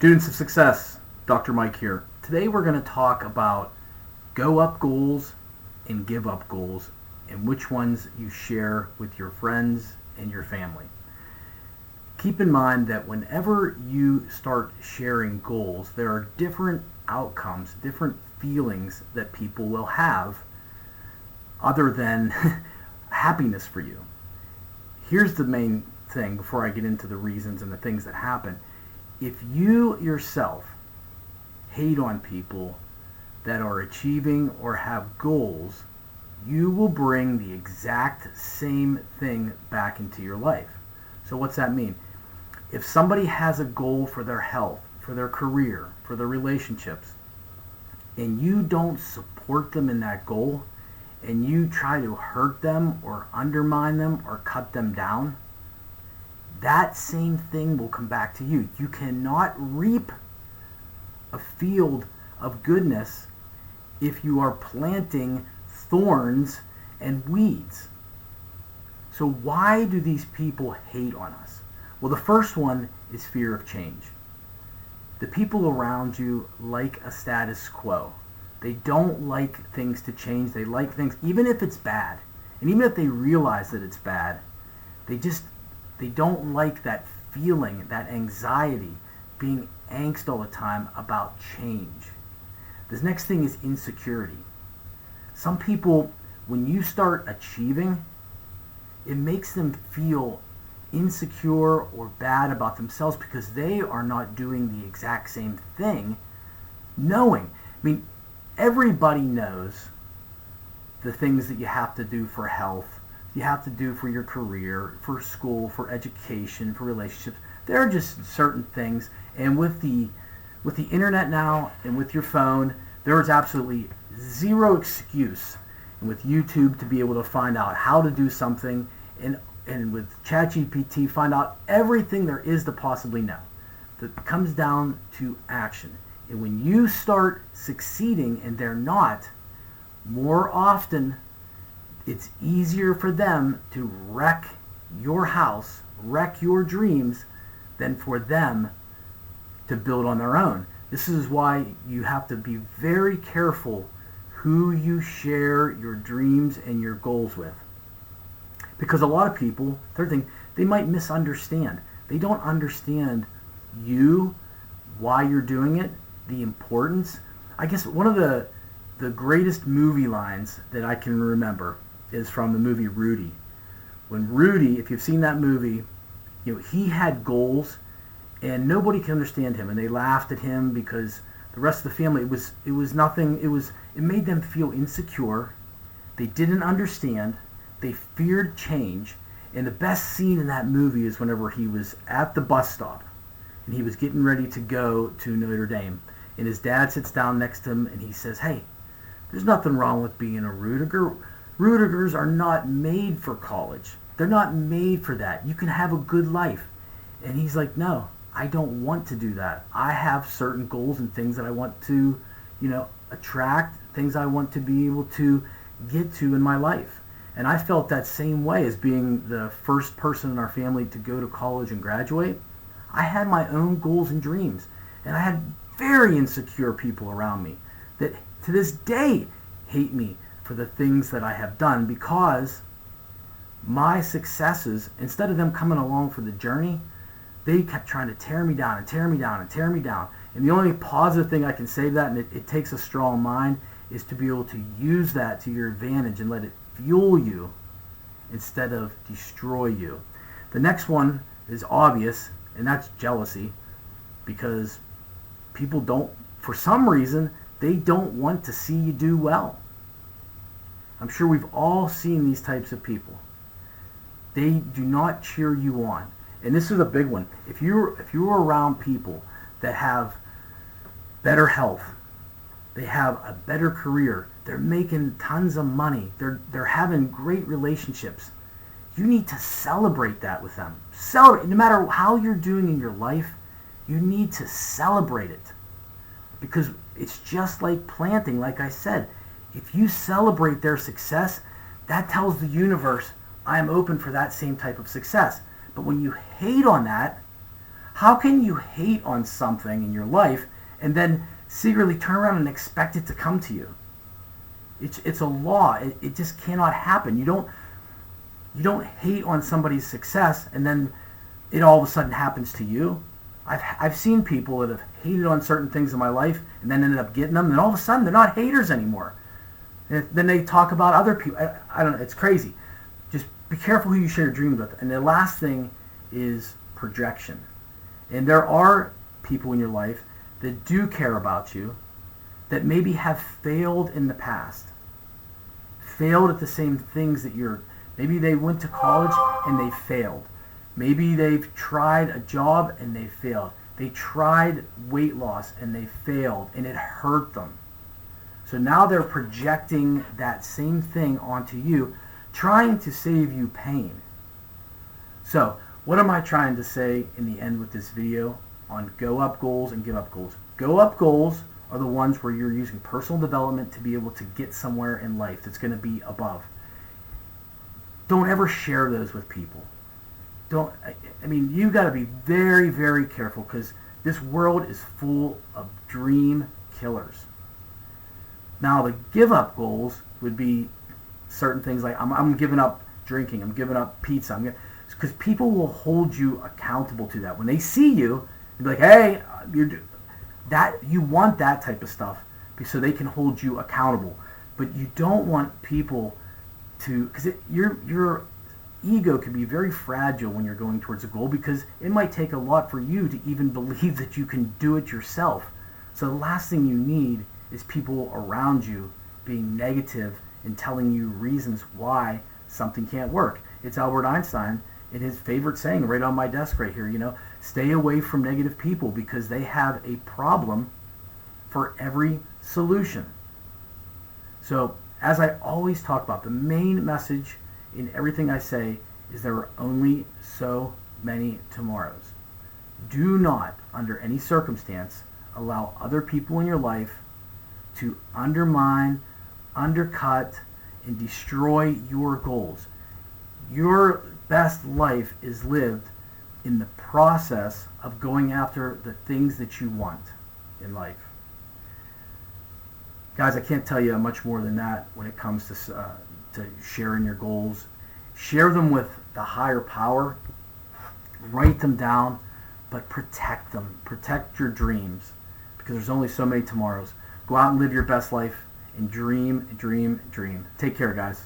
Students of Success, Dr. Mike here. Today we're going to talk about go up goals and give up goals and which ones you share with your friends and your family. Keep in mind that whenever you start sharing goals, there are different outcomes, different feelings that people will have other than happiness for you. Here's the main thing before I get into the reasons and the things that happen. If you yourself hate on people that are achieving or have goals, you will bring the exact same thing back into your life. So what's that mean? If somebody has a goal for their health, for their career, for their relationships, and you don't support them in that goal, and you try to hurt them or undermine them or cut them down, that same thing will come back to you. You cannot reap a field of goodness if you are planting thorns and weeds. So why do these people hate on us? Well, the first one is fear of change. The people around you like a status quo. They don't like things to change. They like things, even if it's bad. And even if they realize that it's bad, they don't like that feeling, that anxiety, being angst all the time about change. This next thing is insecurity. Some people, when you start achieving, it makes them feel insecure or bad about themselves because they are not doing the exact same thing, everybody knows the things that you have to do for health, you have to do for your career, for school, for education, for relationships. There are just certain things, and with the internet now and with your phone, there is absolutely zero excuse, and with YouTube to be able to find out how to do something, and with ChatGPT find out everything there is to possibly know. That comes down to action. And when you start succeeding and they're not, more often it's easier for them to wreck your house, wreck your dreams, than for them to build on their own. This is why you have to be very careful who you share your dreams and your goals with. Because a lot of people, third thing, they might misunderstand. They don't understand you, why you're doing it, the importance. I guess one of the greatest movie lines that I can remember is from the movie Rudy. When Rudy, if you've seen that movie, he had goals and nobody could understand him, and they laughed at him because the rest of the family, it was nothing. It made them feel insecure. They didn't understand. They feared change. And the best scene in that movie is whenever he was at the bus stop and he was getting ready to go to Notre Dame. And his dad sits down next to him and he says, "Hey, there's nothing wrong with being a Rudiger. Rudigers are not made for college. They're not made for that. You can have a good life." And he's like, "No, I don't want to do that. I have certain goals and things that I want to, attract, things I want to be able to get to in my life." And I felt that same way as being the first person in our family to go to college and graduate. I had my own goals and dreams. And I had very insecure people around me that to this day hate me for the things that I have done because my successes, instead of them coming along for the journey, they kept trying to tear me down and tear me down and tear me down. And the only positive thing I can say to that, and it takes a strong mind, is to be able to use that to your advantage and let it fuel you instead of destroy you. The next one is obvious, and that's jealousy, because people for some reason, they don't want to see you do well. I'm sure we've all seen these types of people. They do not cheer you on. And this is a big one. If you're around people that have better health, they have a better career, they're making tons of money, they're having great relationships, you need to celebrate that with them. Celebrate. No matter how you're doing in your life, you need to celebrate it. Because it's just like planting, like I said. If you celebrate their success, that tells the universe, I am open for that same type of success. But when you hate on that, How can you hate on something in your life and then secretly turn around and expect it to come to you? It's a law. It just cannot happen. You don't hate on somebody's success and then it all of a sudden happens to you. I've seen people that have hated on certain things in my life and then ended up getting them, and all of a sudden they're not haters anymore. And then they talk about other people. I don't know. It's crazy. Just be careful who you share your dreams with. And the last thing is projection. And there are people in your life that do care about you, that maybe have failed in the past, failed at the same things that maybe they went to college and they failed. Maybe they've tried a job and they failed. They tried weight loss and they failed and it hurt them. So now they're projecting that same thing onto you, trying to save you pain. So what am I trying to say in the end with this video on go up goals and give up goals? Go up goals are the ones where you're using personal development to be able to get somewhere in life that's going to be above. Don't ever share those with people. You got to be very, very careful because this world is full of dream killers. Now, the give up goals would be certain things like I'm giving up drinking, I'm giving up pizza, because people will hold you accountable to that. When they see you, they'll be like, hey, you want that type of stuff so they can hold you accountable. But you don't want people to, because your ego can be very fragile when you're going towards a goal, because it might take a lot for you to even believe that you can do it yourself. So the last thing you need is people around you being negative and telling you reasons why something can't work. It's Albert Einstein in his favorite saying right on my desk right here, stay away from negative people because they have a problem for every solution. So as I always talk about, the main message in everything I say is there are only so many tomorrows. Do not, under any circumstance, allow other people in your life to undermine, undercut, and destroy your goals. Your best life is lived in the process of going after the things that you want in life. Guys, I can't tell you much more than that when it comes to sharing your goals. Share them with the higher power. Write them down, but protect them. Protect your dreams because there's only so many tomorrows. Go out and live your best life and dream, dream, dream. Take care, guys.